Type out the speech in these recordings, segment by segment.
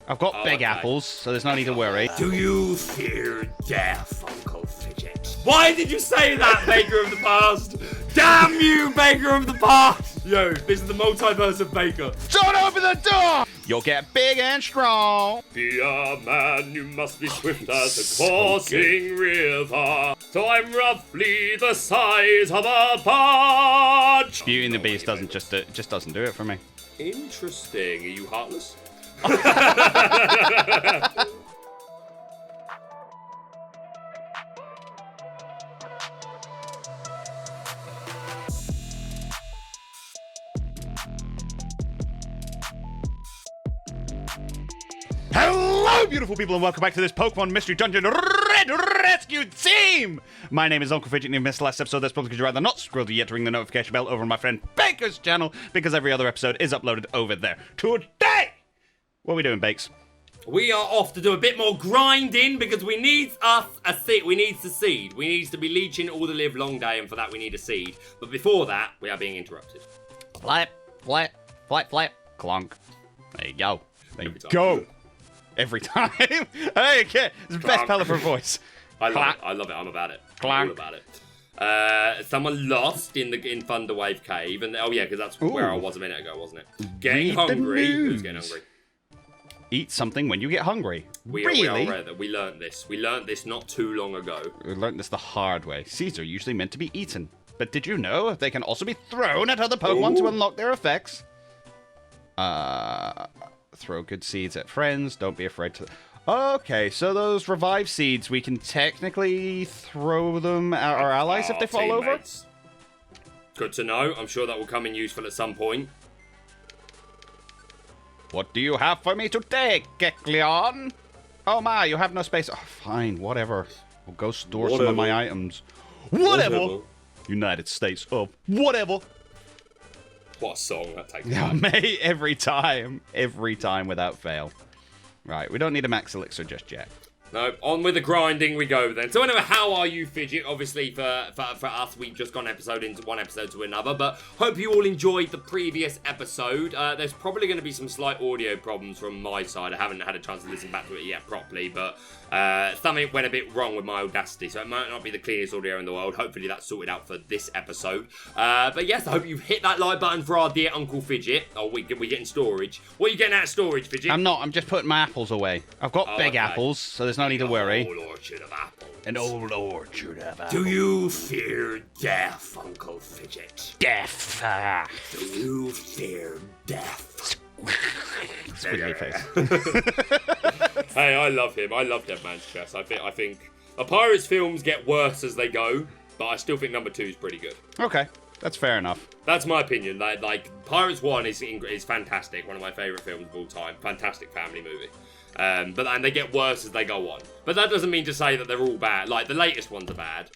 I've got big apples, so there's no need to worry. Do you fear death, Uncle Fidget? Why did you say that, Baker of the Past? Damn you, Baker of the Past! Yo, this is the multiverse of Baker. Don't open the door! You'll get big and strong. Be a man, you must be swift as a coursing river. So I'm roughly the size of a punch. Beauty and the Beast doesn't just doesn't do it for me. Interesting. Are you heartless? Hello, beautiful people, and welcome back to this Pokemon Mystery Dungeon Red Rescue Team! My name is Uncle Fidget, and you missed the last episode. That's probably because you'd rather not scroll to yet to ring the notification bell over on my friend Baker's channel, because every other episode is uploaded over there. Today, what are we doing, Bakes? We are off to do a bit more grinding because we need us a seed. We need the seed. We need to be leeching all the live long day, and for that we need a seed. But before that, we are being interrupted. Flap, flap, flap, flap, clunk. There you go. There you go. Every time. Hey, okay. It's the best Pelipper voice. I love it. I love it. I'm about it. I'm all about it. Someone lost in Thunderwave Cave, and oh yeah, because that's where I was a minute ago, wasn't it? Getting hungry. Who's getting hungry? Eat something when you get hungry. We learned this. We learned this not too long ago. We learned this the hard way. Seeds are usually meant to be eaten, but did you know they can also be thrown at other Pokemon to unlock their effects? Throw good seeds at friends. Don't be afraid to... Okay, so those revive seeds, we can technically throw them at our allies if they fall over? Good to know. I'm sure that will come in useful at some point. What do you have for me today, Kecleon? Oh my, you have no space. Oh, fine, whatever. We'll go store some of my items. Whatever. United States of whatever. What a song that takes. Yeah, mate, every time without fail. Right, we don't need a max elixir just yet. No, on with the grinding we go then. So anyway, how are you, Fidget? Obviously, for us, we've just gone one episode to another, but hope you all enjoyed the previous episode. There's probably going to be some slight audio problems from my side. I haven't had a chance to listen back to it yet properly, but something went a bit wrong with my Audacity, so it might not be the cleanest audio in the world. Hopefully that's sorted out for this episode. But yes, I hope you've hit that like button for our dear Uncle Fidget. Oh, we getting storage. What are you getting out of storage, Fidget? I'm not. I'm just putting my apples away. I've got big apples, so there's no need to worry. An old orchard of apples. An old orchard of apples. Do you fear death, Uncle Fidget? Death. Do you fear death? Squiggly face. Hey, I love him. I love Dead Man's Chest. I think the Pirates films get worse as they go, but I still think number 2 is pretty good. Okay, that's fair enough. That's my opinion. Like Pirates 1 is fantastic. One of my favourite films of all time. Fantastic family movie. But they get worse as they go on. But that doesn't mean to say that they're all bad. Like, the latest ones are bad.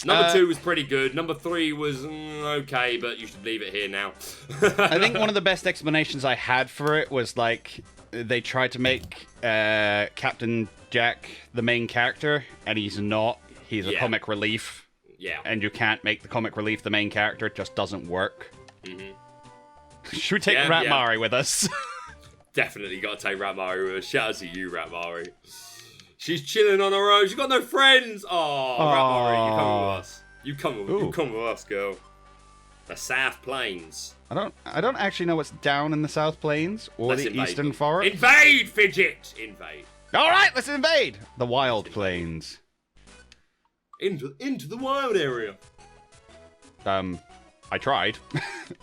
Number 2 was pretty good. Number 3 was okay, but you should leave it here now. I think one of the best explanations I had for it was, like, they tried to make Captain Jack the main character, and he's not. He's a comic relief. Yeah. And you can't make the comic relief the main character. It just doesn't work. Mm-hmm. Should we take Ratmari with us? Definitely got to take Ratmari with us. Shout out to you, Ratmari. She's chilling on her own. She's got no friends. Oh, Ratmari, you come with us. You come with us, girl. The South Plains. I don't actually know what's down in the South Plains or the Eastern Forest. Invade, Fidget! Invade. All right, let's invade the Wild Plains. Into the wild area. I tried.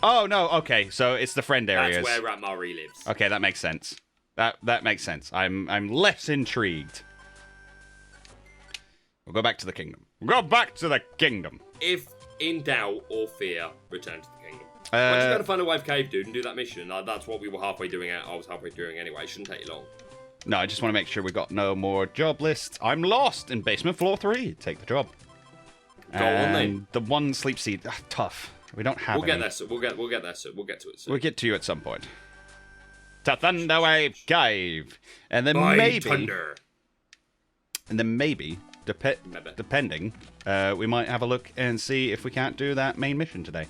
Oh no, okay, so it's the friend areas. That's where Ratmari lives. Okay, that makes sense. That makes sense. I'm less intrigued. We'll go back to the kingdom. If in doubt or fear, return to the kingdom. Why don't you go to Thunderwave Cave, dude, and do that mission? That's what we were halfway doing. I was halfway doing anyway. It shouldn't take you long. No, I just want to make sure we got no more job lists. I'm lost in basement floor 3. Take the job. Go on then. The one sleep seed. Tough. We don't have. We'll get there. We'll get there. We'll get to it soon. We'll get to you at some point. To Thunderwave Cave, and then Thunder. maybe, depending, we might have a look and see if we can't do that main mission today.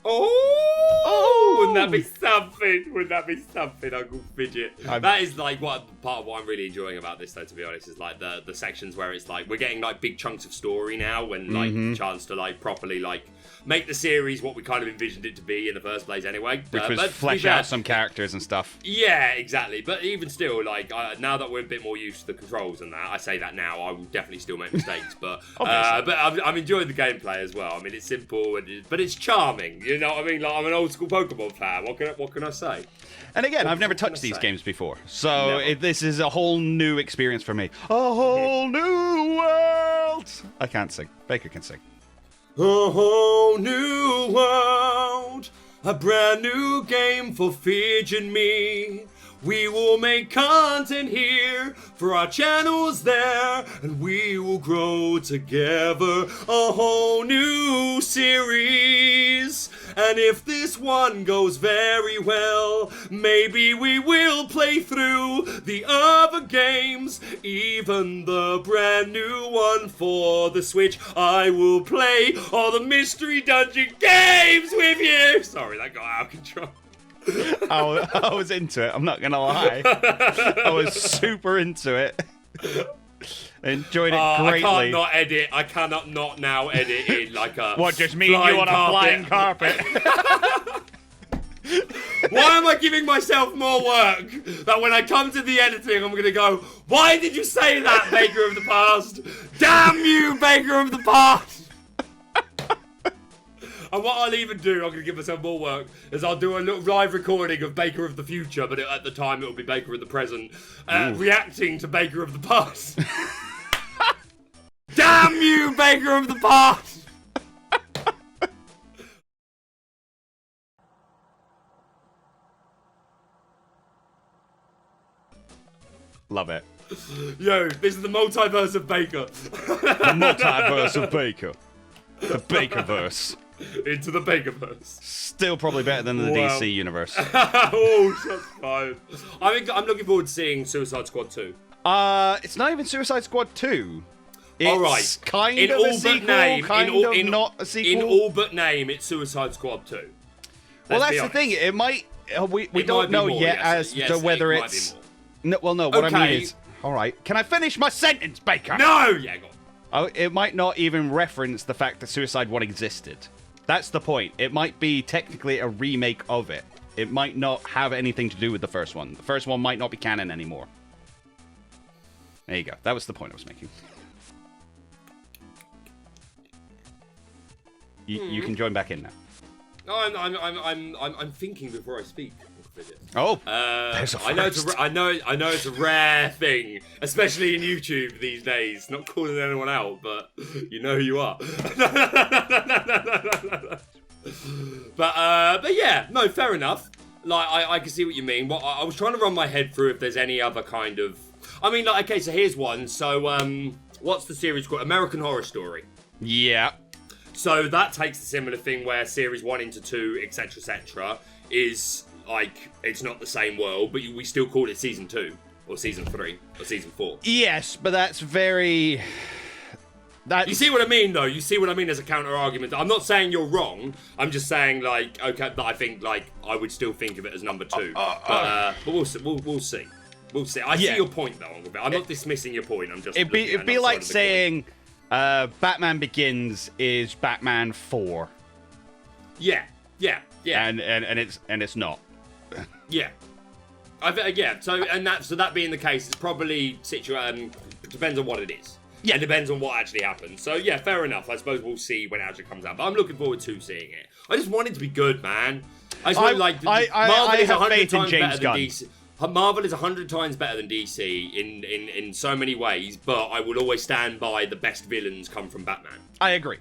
Oh! Wouldn't that be something? Wouldn't that be something, Uncle Fidget? That is like part of what I'm really enjoying about this, though. To be honest, is like the sections where it's like we're getting like big chunks of story now, and like chance to like properly like make the series what we kind of envisioned it to be in the first place, anyway. Which was flesh out some characters and stuff. Yeah, exactly. But even still, like now that we're a bit more used to the controls and that, I say that now, I will definitely still make mistakes, but I'm enjoying the gameplay as well. I mean, it's simple, but it's charming. You know what I mean? Like, I'm an old school Pokemon fan. What can I say? And again, I've never touched these games before, so this is a whole new experience for me. A whole new world. I can't sing. Baker can sing. A whole new world, a brand new game for Fidget and me. We will make content here for our channels there, and we will grow together. A whole new series. And if this one goes very well, maybe we will play through the other games, even the brand new one for the Switch. I will play all the Mystery Dungeon games with you. Sorry, that got out of control. I was into it, I'm not gonna lie. I was super into it. Enjoyed it greatly. I cannot not now edit in like a What, just me and you on a flying carpet? Why am I giving myself more work that when I come to the editing I'm gonna go, why did you say that, Baker of the Past? Damn you, Baker of the Past! And what I'll even do, I'm going to give myself more work, is I'll do a little live recording of Baker of the Future, but at the time it will be Baker of the Present, reacting to Baker of the Past. Damn you, Baker of the Past! Love it. Yo, this is the multiverse of Baker. The multiverse of Baker. The Bakerverse. Into the Bakerverse. Still probably better than the DC universe. Oh, shots fired. I'm looking forward to seeing Suicide Squad 2. It's not even Suicide Squad 2. It's all right. kind of a sequel, kind of not a sequel. In all but name, it's Suicide Squad 2. Well, that's the thing. It might. We don't know yet as to whether it's. No, well, no. What I mean is. All right. Can I finish my sentence, Baker? No. Yeah, go on. Oh, it might not even reference the fact that Suicide 1 existed. That's the point. It might be technically a remake of it. It might not have anything to do with the first one. The first one might not be canon anymore. There you go. That was the point I was making. You can join back in now. I'm thinking before I speak. Oh, there's a first. I know it's a rare thing, especially in YouTube these days. Not calling anyone out, but you know who you are. But yeah, no, fair enough. Like I can see what you mean. What I was trying to run my head through if there's any other kind of. I mean, like, okay, so here's one. So what's the series called? American Horror Story. Yeah. So that takes a similar thing where series 1 into 2, etc., is. Like, it's not the same world, but we still call it Season 2, or Season 3, or Season 4. Yes, but that's very... You see what I mean, though? You see what I mean as a counter-argument? I'm not saying you're wrong. I'm just saying, like, okay, but I think, like, I would still think of it as number 2. But we'll see. We'll see. We'll see. I see your point, though. I'm not dismissing your point. I'm just... It'd be like saying Batman Begins is Batman 4. Yeah. And it's not. Yeah. So that being the case, it's probably depends on what it is. Yeah. It depends on what actually happens. So yeah, fair enough. I suppose we'll see when it actually comes out. But I'm looking forward to seeing it. I just want it to be good, man. Marvel is 100 times better than DC. Marvel is 100 times better than DC in so many ways, but I will always stand by the best villains come from Batman. I agree.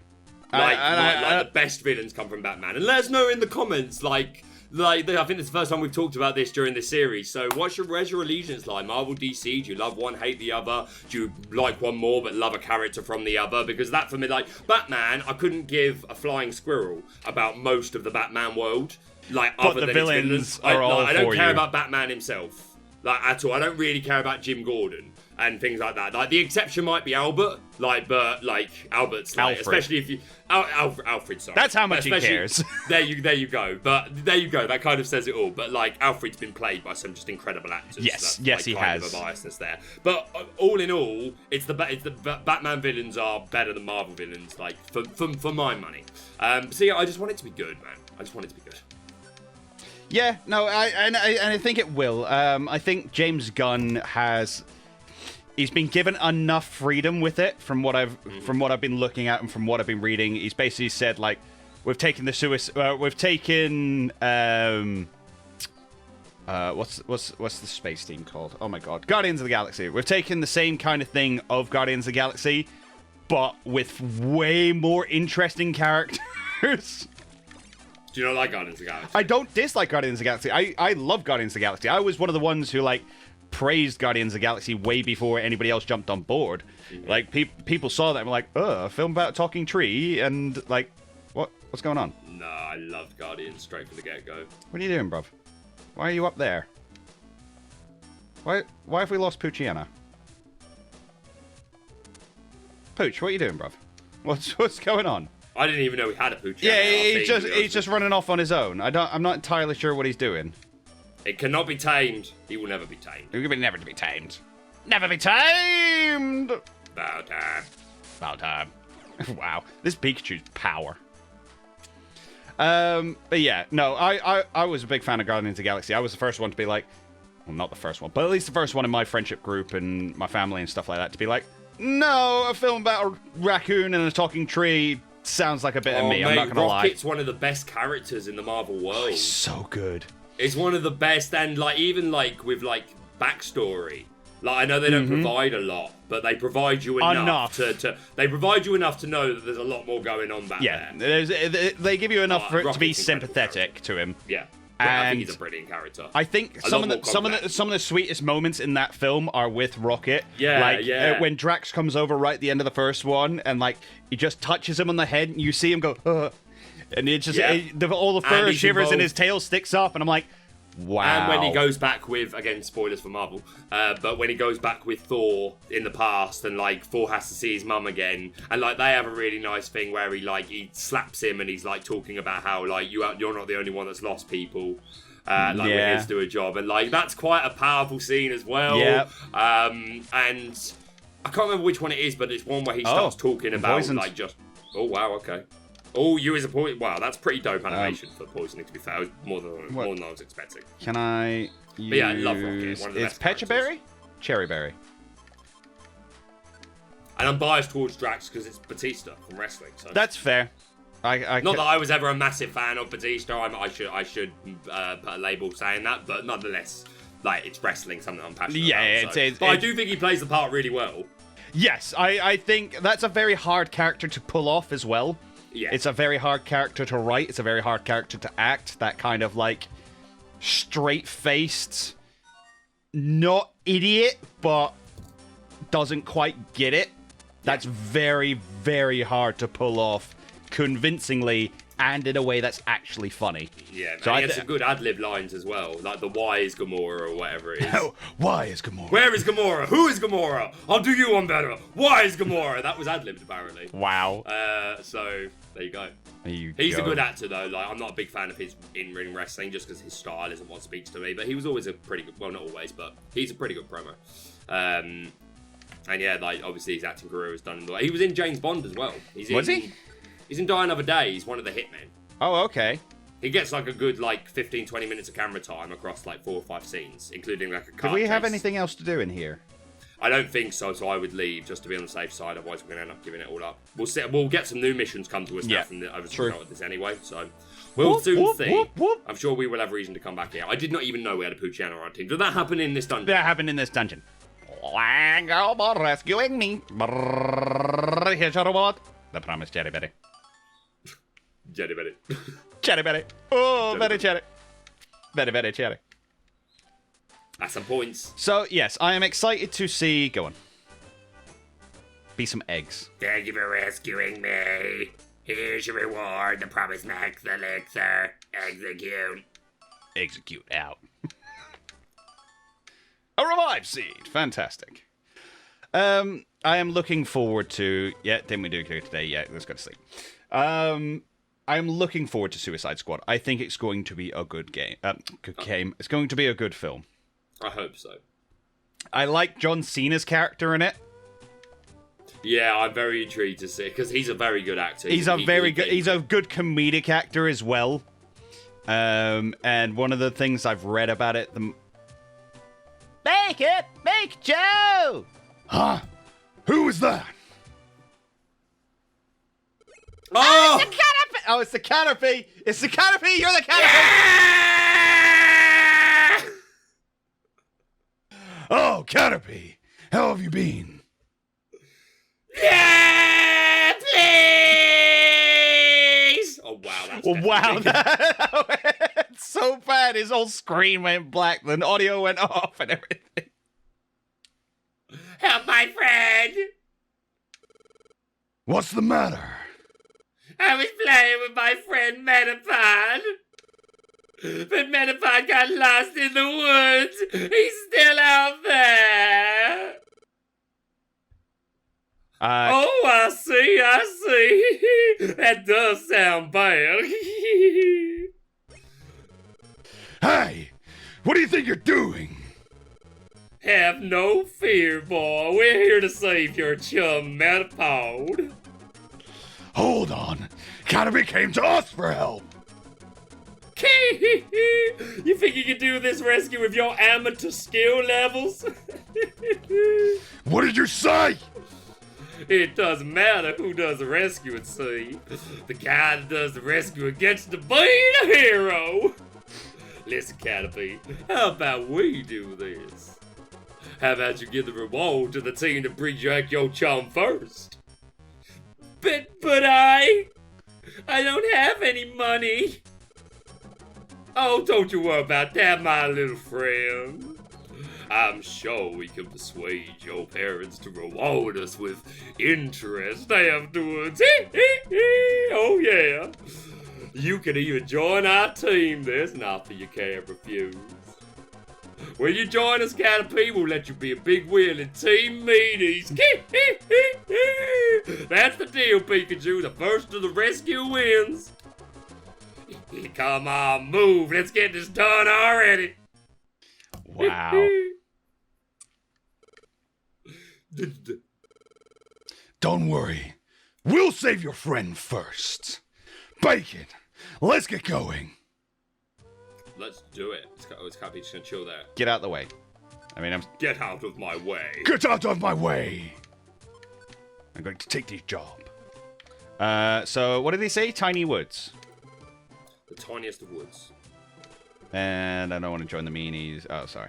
The best villains come from Batman. And let us know in the comments, like I think it's the first time we've talked about this during this series. So where's your allegiance lie? Marvel, DC? Do you love one, hate the other? Do you like one more but love a character from the other? Because that for me, like Batman, I couldn't give a flying squirrel about most of the Batman world. Like, but other the than villains its villains. are all I don't for care you. about Batman himself. like at all. I don't really care about Jim Gordon and things like that. Like the exception might be Albert, but Albert's like, Alfred. especially if you Alfred. Sorry, That's how much he Especially- cares. There you go. But there you go. That kind of says it all. But like Alfred's been played by some just incredible actors. Yes, so yes, like, he kind has. Of a biasness there. But all in all, it's the Batman villains are better than Marvel villains. Like for my money. So yeah, I just want it to be good, man. I just want it to be good. Yeah, no, I think it will. I think James Gunn he's been given enough freedom with it from what I've been looking at and from what I've been reading. He's basically said like, we've taken what's the space team called? Oh my god, Guardians of the Galaxy. We've taken the same kind of thing of Guardians of the Galaxy, but with way more interesting characters. Do you not like Guardians of the Galaxy? I don't dislike Guardians of the Galaxy. I love Guardians of the Galaxy. I was one of the ones who like praised Guardians of the Galaxy way before anybody else jumped on board. Mm-hmm. Like people saw that and were like, a film about a talking tree, and like, what's going on? No, I loved Guardians straight from the get-go. What are you doing, bruv? Why are you up there? Why have we lost Poochiana? Pooch, what are you doing, bruv? What's going on? I didn't even know we had a Pooch. Yeah, he's just running off on his own. I'm not entirely sure what he's doing. It cannot be tamed. He will never be tamed. It will be never to be tamed. Never be tamed! About time. About time. Wow. This Pikachu's power. But yeah, no, I was a big fan of Guardians of the Galaxy. I was the first one to be like, well, not the first one, but at least the first one in my friendship group and my family and stuff like that to be like, no, a film about a raccoon and a talking tree sounds like a bit of me, I'm not gonna lie. Rocket's one of the best characters in the Marvel world. He's so good. It's one of the best, and like even like with like backstory. Like I know they don't provide a lot, but they provide you enough to they provide you enough to know that there's a lot more going on back there. They give you enough for it to be Rocket's sympathetic to him. Yeah. And I think he's a brilliant character. I think some of the sweetest moments in that film are with Rocket. Yeah, when Drax comes over right at the end of the first one, and like he just touches him on the head, and you see him go, and it just all the fur shivers and his tail sticks up, and I'm like, wow. And when he goes back with, again, spoilers for Marvel, but when he goes back with Thor in the past, and like Thor has to see his mum again, and like they have a really nice thing where he slaps him and he's like talking about how like you're not the only one that's lost people. We're here to do a job, and like that's quite a powerful scene as well. Yeah. And I can't remember which one it is, but it's one where he starts talking about poisoned. like just, oh wow, okay. Oh, you as a poison. Wow, that's pretty dope animation for poisoning, to be fair. More than I was expecting. Can I use... But yeah, I love Rocket. One of the best Pecha Berry? Cherry Berry. And I'm biased towards Drax because it's Batista from wrestling. So. That's fair. Not that I was ever a massive fan of Batista. I should put a label saying that, but nonetheless, like it's wrestling, something I'm passionate about. But I do think he plays the part really well. Yes, I think that's a very hard character to pull off as well. Yeah. It's a very hard character to write. It's a very hard character to act. That kind of like straight-faced, not idiot, but doesn't quite get it. That's very, very hard to pull off convincingly and in a way that's actually funny. Yeah, man. So he has some good ad-lib lines as well, like the "Why is Gamora" or whatever it is. Why is Gamora? Where is Gamora? Who is Gamora? I'll do you one better. Why is Gamora? That was ad-libbed apparently. Wow. So there you go. He's a good actor though. Like I'm not a big fan of his in-ring wrestling just because his style isn't what speaks to me. But he was always a pretty good. Well, not always, but he's a pretty good promo. And yeah, like obviously his acting career is done in the way. He was in James Bond as well. Was he? He's in Die Another Day. He's one of the hitmen. Oh, okay. He gets like a good 15-20 minutes of camera time across like 4 or 5 scenes, including like a car Do we have chase. anything else to do in here? I don't think so, so I would leave just to be on the safe side. Otherwise, we're going to end up giving it all up. We'll get some new missions come to us now from the over this anyway, so we'll soon see. I'm sure we will have reason to come back here. I did not even know we had a Poochiana on our team. Did that happen in this dungeon? That happened in this dungeon. Wango rescuing me. Here's your reward. The promised cherry berry. Cherry berry. Cherry berry. Oh, very cherry. Very, very cherry. That's some points. So, yes, I am excited to see... Go on. Be some eggs. Thank you for rescuing me. Here's your reward. The promised max elixir. Execute. Execute out. A revive seed. Fantastic. I am looking forward to... Yeah, didn't we do it today? Yeah, let's go to sleep. I'm looking forward to Suicide Squad. I think it's going to be a good game. It's going to be a good film. I hope so. I like John Cena's character in it. Yeah, I'm very intrigued to see, because he's a very good actor. He's a good comedic actor as well. And one of the things I've read about it... Make Joe! Huh? Who was that? Oh! It's the canopy! Oh, it's the canopy! It's the canopy! You're the canopy! Yeah! Oh, Canopy! How have you been? Yeah, please! Oh, wow, that's Wow, that's so bad. His whole screen went black, the audio went off and everything. Help my friend! What's the matter? I was playing with my friend Metapod. But Metapod got lost in the woods. He's still out there. Oh, I see. That does sound bad. Hey! What do you think you're doing? Have no fear, boy. We're here to save your chum, Metapod. Hold on. Canopy came to us for help. You think you can do this rescue with your amateur skill levels? What did you say? It doesn't matter who does the rescue at sea. The guy that does the rescue gets to be the hero. Listen, Canopy, how about we do this? How about you give the reward to the team that brings you back your chum first? But I don't have any money. Oh, don't you worry about that, my little friend. I'm sure we can persuade your parents to reward us with interest afterwards. Oh, yeah. You can even join our team. There's an offer you can't refuse. When you join us, Canopy, we'll let you be a big wheel in team meetings. That's the deal, Pikachu. The first to the rescue wins. Come on, move. Let's get this done already. Wow. Don't worry. We'll save your friend first. Bacon, let's get going. Let's do it. It's Canopy just gonna chill there. Get out the way. I mean, Get out of my way. Get out of my way. I'm going to take this job. So what did he say? Tiny woods. The tiniest of woods. And I don't want to join the meanies. Oh, sorry.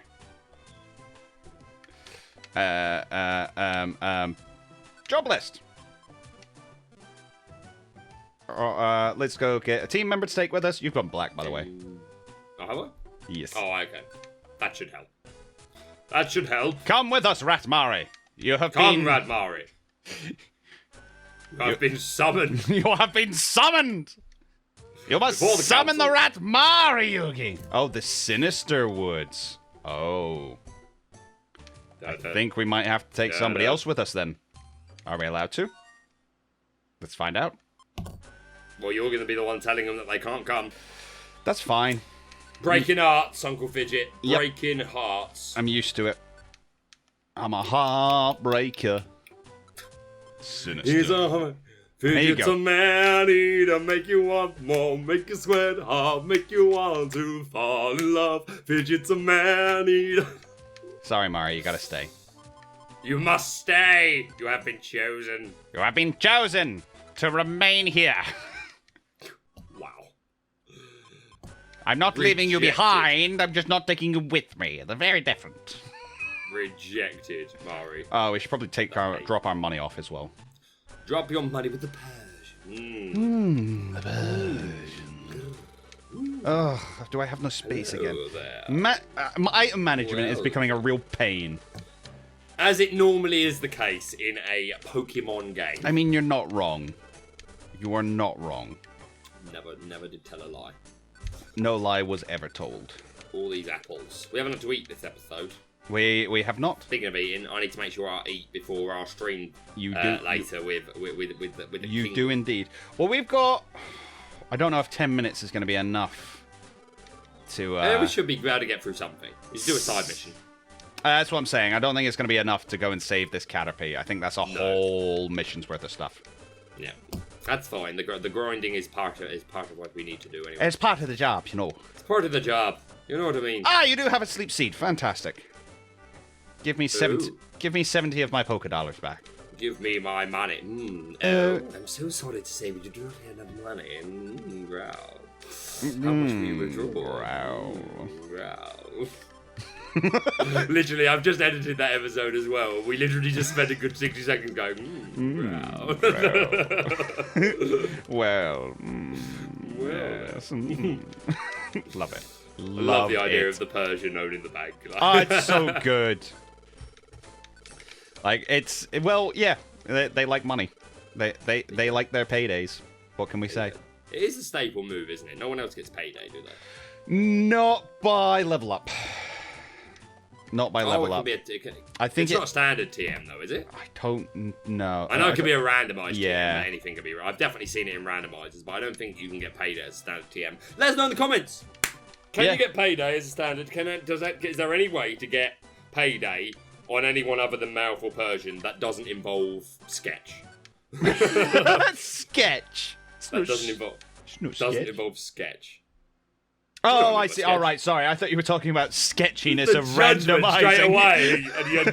Job list. Let's go get a team member to take with us. You've gone black, by the way. Oh, have I? Yes. Oh, okay. That should help. That should help. Come with us, Ratmari. You have Come, been... Radmari. I've been summoned. You have been summoned. You must summon the Ratmari, Yugi. Oh, the Sinister Woods. Oh. I think we might have to take somebody else with us then. Are we allowed to? Let's find out. Well, you're going to be the one telling them that they can't come. That's fine. Breaking hearts, Uncle Fidget. Yep. Breaking hearts. I'm used to it. I'm a heartbreaker. Sinister. He's a heart. Fidget's a man eater, make you want more, make you sweat hard, make you want to fall in love. Fidget's a man eater. Sorry, Mari, you gotta stay. You must stay. You have been chosen. You have been chosen to remain here. Wow. I'm not leaving you behind, I'm just not taking you with me. They're very different. Rejected, Mari. Oh, we should probably drop our money off as well. Drop your money with the Persian. The Persian. Ugh, do I have no space again? My item management is becoming a real pain. As it normally is the case in a Pokemon game. I mean, you're not wrong. You are not wrong. Never did tell a lie. No lie was ever told. All these apples. We haven't had to eat this episode. We have not. Speaking of eating, I need to make sure I eat before our stream You do later with the You king. do indeed. Well, we've got. I don't know if 10 minutes is going to be enough to. We should be able to get through something. You should do a side mission. That's what I'm saying. I don't think it's going to be enough to go and save this Caterpie. I think that's a whole mission's worth of stuff. Yeah, that's fine. The grinding is part of what we need to do anyway. It's part of the job, you know. It's part of the job. You know what I mean? Ah, you do have a sleep seed. Fantastic. Give me 70. Ooh. Give me 70 of my polka dollars back. Give me my money. I'm so sorry to say, but you do not have enough money. Growl. How much will you withdraw? Growl. Literally, I've just edited that episode as well. We literally just spent a good 60 seconds going, growl. Well. Yes. Love it. Love the idea of the Persian owning the bank. Oh, it's so good. Like, it's... Well, yeah. They like money. They like their paydays. What can we say? It is a staple move, isn't it? No one else gets payday, do they? Not by level up. Not by level up. I think it's not a standard TM, though, is it? I don't know. I know it could be a randomized yeah. TM. Anything could be. I've definitely seen it in randomizers, but I don't think you can get payday as a standard TM. Let us know in the comments. Can you get payday as a standard? Is there any way to get payday on anyone other than Mouth or Persian that doesn't involve sketch? Sketch. That doesn't involve sketch. Oh, I see. All right, sorry. I thought you were talking about sketchiness the of randomizing. Straight away. And you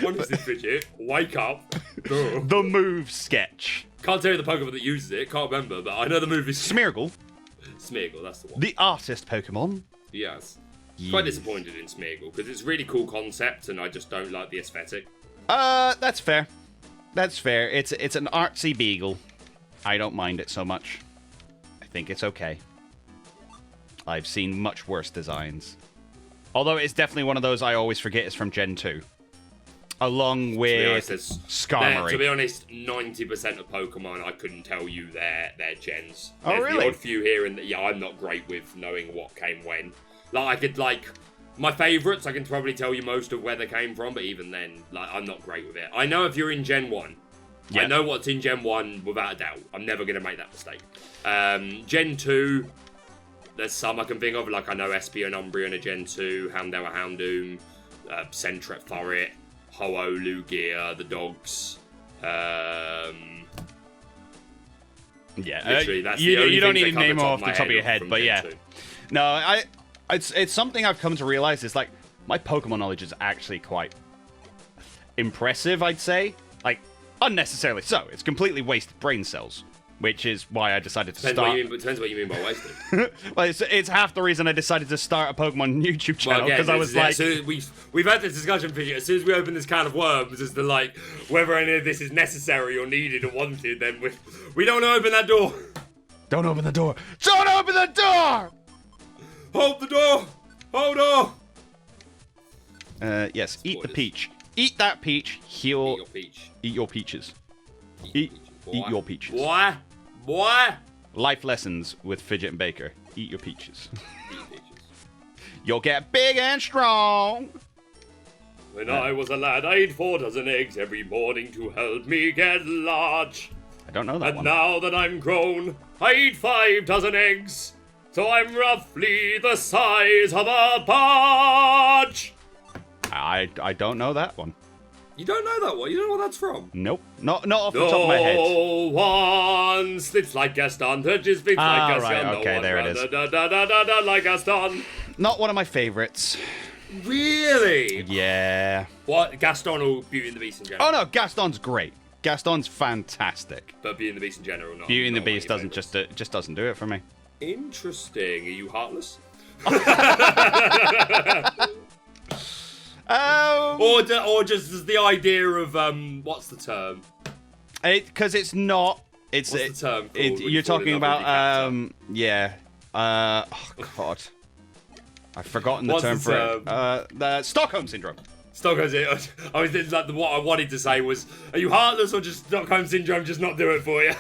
what is this Fidget? Wake up. The move sketch. Can't tell you the Pokemon that uses it. Can't remember, but I know the move is Smeargle. Smeargle, that's the one. The artist Pokemon. Yes. Quite disappointed in Smeargle because it's a really cool concept and I just don't like the aesthetic. That's fair. That's fair. It's an artsy beagle. I don't mind it so much. I think it's okay. I've seen much worse designs. Although it's definitely one of those I always forget is from Gen 2. Along with Skarmory. To be honest, 90% of Pokemon, I couldn't tell you their gens. Oh, There's really? the odd few here and yeah, I'm not great with knowing what came when. My favourites, I can probably tell you most of where they came from, but even then, I'm not great with it. I know if you're in Gen 1. Yeah. I know what's in Gen 1 without a doubt. I'm never going to make that mistake. Gen 2, there's some I can think of, like I know Espeon, Umbreon are Gen 2, Houndour, Houndoom, Sentret, Furret, Ho-Oh, Lugia, the dogs. Literally, that's the only you don't need things to that name come off the top of your head, but Gen yeah. 2. No, it's something I've come to realize is like my Pokemon knowledge is actually quite impressive, I'd say. Like, unnecessarily so. It's completely wasted brain cells, which is why I decided to start. Depends what you mean by wasted. Well, it's half the reason I decided to start a Pokemon YouTube channel, because I was like... So we've had this discussion, Fidget. As soon as we open this can of worms as to, like, whether any of this is necessary or needed or wanted, then we don't want to open that door. Don't open the door. Don't open the door! Hold the door! Hold on! Yes, eat the peach. Eat that peach. Heal... Eat your peach. Eat your peaches. Eat your peaches. Boy! Boy! Life lessons with Fidget and Baker. Eat your peaches. Eat peaches. You'll get big and strong. When I was a lad, I ate 4 dozen eggs every morning to help me get large. I don't know that and one. Now that I'm grown, I eat 5 dozen eggs. So I'm roughly the size of a podge. I don't know that one. You don't know that one? You don't know what that's from? Nope. Not off the top of my head. No one slits like Gaston, touches feet like Gaston. Right, okay, no there it is. Like Gaston. Not one of my favorites. Really? Yeah. What? Gaston or Beauty and the Beast in general? Oh no, Gaston's great. Gaston's fantastic. But Beauty and the Beast in general, not. Beauty and the Beast doesn't just doesn't do it for me. Interesting. Are you heartless? Or just the idea of what's the term? Because it's not. It's what's the term called you're talking about yeah. Oh God, I've forgotten the term for it. The Stockholm syndrome. Stockholm syndrome. I was like what I wanted to say was, are you heartless or just Stockholm syndrome just not do it for you?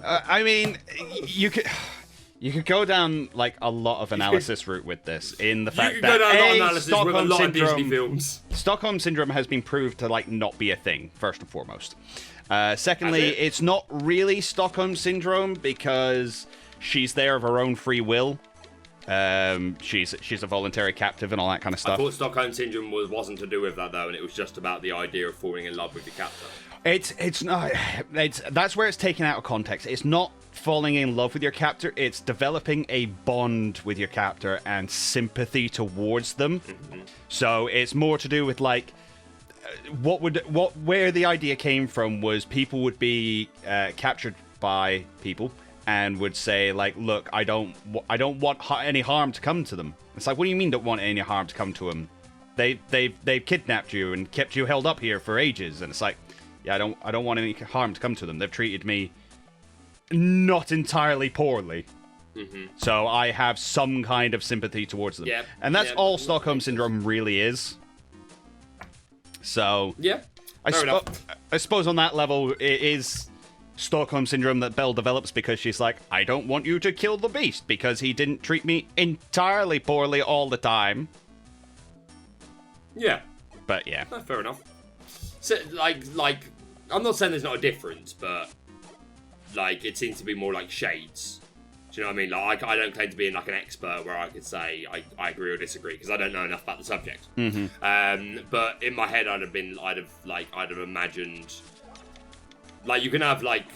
I mean, you You could go down like a lot of analysis route with this, in the fact You that could go down a lot of A, analysis with a Stockholm lot of Disney syndrome, films. Stockholm syndrome has been proved to like not be a thing, first and foremost. Secondly, Has it? it's not really Stockholm syndrome because she's there of her own free will. She's a voluntary captive and all that kind of I stuff. thought Stockholm Syndrome wasn't to do with that, though, and it was just about the idea of falling in love with your captor. It's not. That's where it's taken out of context. It's not falling in love with your captor. It's developing a bond with your captor and sympathy towards them. Mm-hmm. So it's more to do with like where the idea came from was people would be captured by people and would say like, look, I don't want any harm to come to them. It's like, what do you mean don't want any harm to come to them? They've kidnapped you and kept you held up here for ages, and it's like, yeah, I don't want any harm to come to them. They've treated me not entirely poorly. Mm-hmm. So I have some kind of sympathy towards them. Yep. And that's all Stockholm Syndrome really is. So Yeah, I suppose on that level, it is Stockholm Syndrome that Belle develops because she's like, I don't want you to kill the beast because he didn't treat me entirely poorly all the time. Yeah. But yeah. Fair enough. So, like, I'm not saying there's not a difference, but, like, it seems to be more like shades. Do you know what I mean? Like, I don't claim to be like an expert where I could say I agree or disagree because I don't know enough about the subject. Mm-hmm. But in my head, I'd have imagined, like, you can have like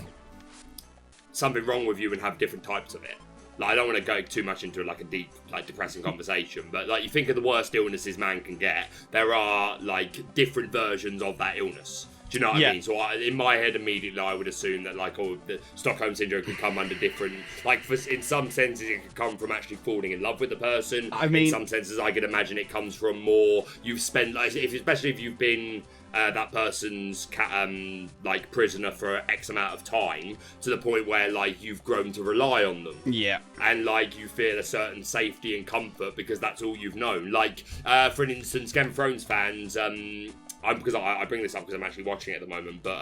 something wrong with you and have different types of it. Like, I don't want to go too much into like a deep, like, depressing conversation, but like, you think of the worst illnesses man can get, there are like different versions of that illness. Do you know what I mean? So in my head, immediately, I would assume that like, the Stockholm Syndrome could come under different, like, in some senses, it could come from actually falling in love with the person. I mean, in some senses, I could imagine it comes from more, you've spent, like, especially if you've been that person's like prisoner for X amount of time, to the point where like you've grown to rely on them. Yeah. And like you feel a certain safety and comfort because that's all you've known. Like, for instance, Game of Thrones fans, because I bring this up because I'm actually watching it at the moment, but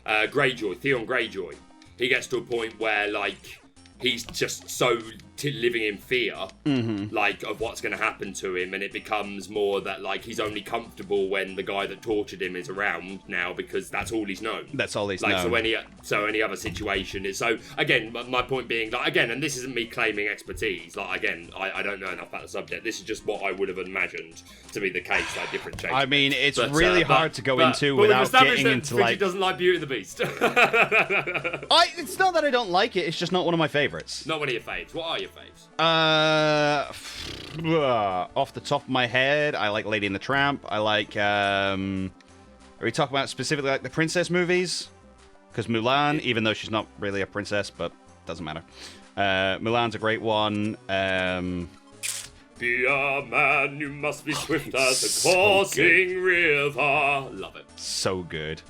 Greyjoy, Theon Greyjoy, he gets to a point where like he's just so living in fear, like, of what's going to happen to him, and it becomes more that like he's only comfortable when the guy that tortured him is around now because that's all he's known. That's all he's like, known. So any other situation is so. Again, my point being, like, again, and this isn't me claiming expertise. Like, again, I don't know enough about the subject. This is just what I would have imagined to be the case. Like different changes. I mean, it's really hard to go into we've without established getting that into Fidget like. doesn't like Beauty and the Beast. It's not that I don't like it. It's just not one of my favorites. Not one of your faves. What are your faves? Off the top of my head, I like Lady and the Tramp. I like. Are we talking about specifically like the princess movies? Because Mulan, even though she's not really a princess, but doesn't matter. Mulan's a great one. Be a man, you must be swift as a coursing river. Love it. So good.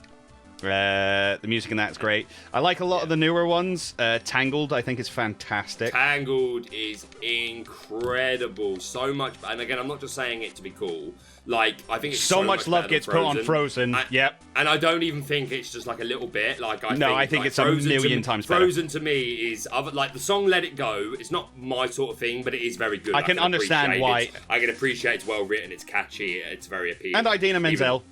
The music in that's great. I like a lot of the newer ones. Tangled, I think, is fantastic. Tangled is incredible. So much, and again, I'm not just saying it to be cool. Like, I think it's so much love gets put on Frozen. Yep. And I don't even think it's just like a little bit. Like, I think it's Frozen a million times better. Frozen to me is like the song "Let It Go." It's not my sort of thing, but it is very good. I can understand why. I can appreciate it's well written. It's catchy. It's very appealing. And Idina Menzel.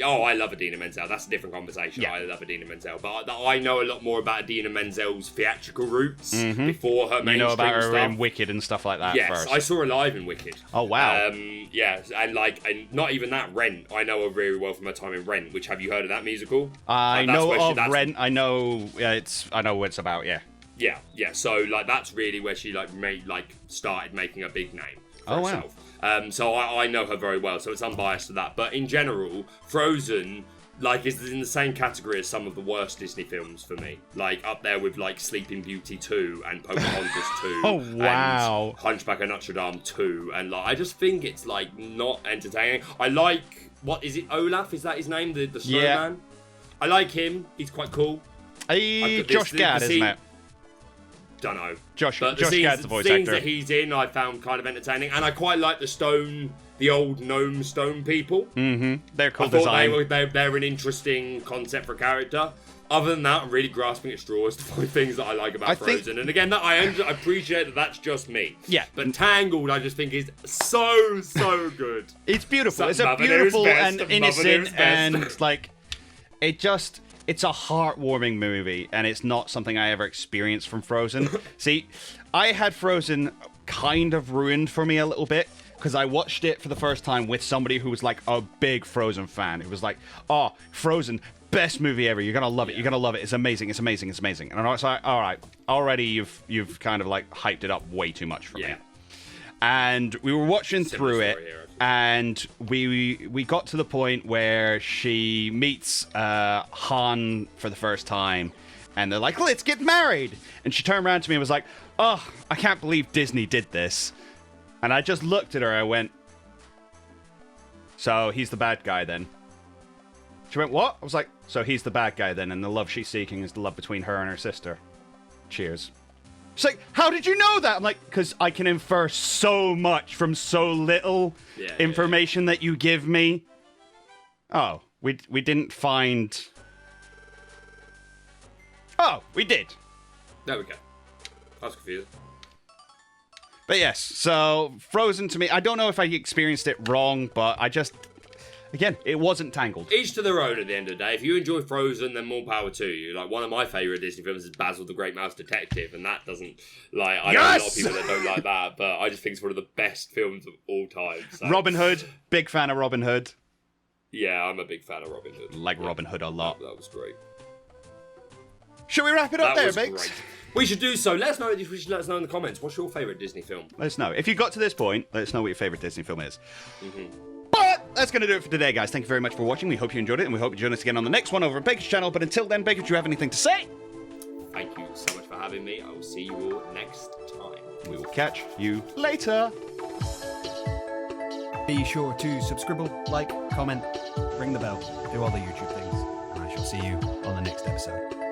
Oh, I love Idina Menzel. That's a different conversation. Yeah. I love Idina Menzel. But I know a lot more about Idina Menzel's theatrical roots before her mainstream stuff. You know about her in Wicked and stuff like that. Yes, first. I saw her live in Wicked. Oh, wow. Yeah, and not even that, Rent. I know her very well from her time in Rent, which, have you heard of that musical? I know of Rent. I know what it's about, yeah. Yeah. So, like, that's really where she, like, started making a big name for herself. Wow. So I know her very well, so it's unbiased to that. But in general, Frozen, like, is in the same category as some of the worst Disney films for me. Like, up there with, like, Sleeping Beauty 2 and Pocahontas 2. Oh, wow. And Hunchback of Notre Dame 2. And, like, I just think it's, like, not entertaining. I like, what is it, Olaf? Is that his name? The snowman? Yeah. I like him. He's quite cool. Josh Gad, isn't it? Don't know. Josh Gad's the voice actor. The scenes that he's in, I found kind of entertaining, and I quite like the the old gnome stone people. They're cool I thought design. they're an interesting concept for a character. Other than that, I'm really grasping at straws to find things that I like about Frozen. And again, I appreciate that that's just me. Yeah. But Tangled, I just think is so good. It's beautiful. It's a Mother beautiful knows and best, innocent Mother knows best. and like it's a heartwarming movie, and it's not something I ever experienced from Frozen. See, I had Frozen kind of ruined for me a little bit because I watched it for the first time with somebody who was like a big Frozen fan. It was like, oh, Frozen, best movie ever. You're gonna love it. You're gonna love it. It's amazing. It's amazing. It's amazing. And I was like, all right, already you've kind of like hyped it up way too much for me. And we were watching through it, and we got to the point where she meets Han for the first time, and they're like, let's get married. And she turned around to me and was like, oh, I can't believe Disney did this. And I just looked at her, I went, so he's the bad guy then? She went, what? I was like, so he's the bad guy then, and the love she's seeking is the love between her and her sister. Cheers. She's like, how did you know that? I'm like, because I can infer so much from so little information that you give me. Oh, we didn't find... Oh, we did. There we go. I was confused. But yes, so Frozen to me, I don't know if I experienced it wrong, but I just... Again, it wasn't Tangled. Each to their own at the end of the day. If you enjoy Frozen, then more power to you. Like, one of my favourite Disney films is Basil the Great Mouse Detective, and that doesn't, like, I know a lot of people that don't like that, but I just think it's one of the best films of all time. So. Robin Hood, big fan of Robin Hood. Yeah, I'm a big fan of Robin Hood. Like Robin Hood a lot. That was great. Should we wrap it up there, Biggs? Great. We should do so. Let us know in the comments. What's your favourite Disney film? Let us know. If you got to this point, let us know what your favourite Disney film is. But that's going to do it for today, guys. Thank you very much for watching. We hope you enjoyed it, and we hope you join us again on the next one over at Baker's channel. But until then, Baker, do you have anything to say? Thank you so much for having me. I will see you all next time. We will catch you later. Be sure to subscribe, like, comment, ring the bell, do all the YouTube things, and I shall see you on the next episode.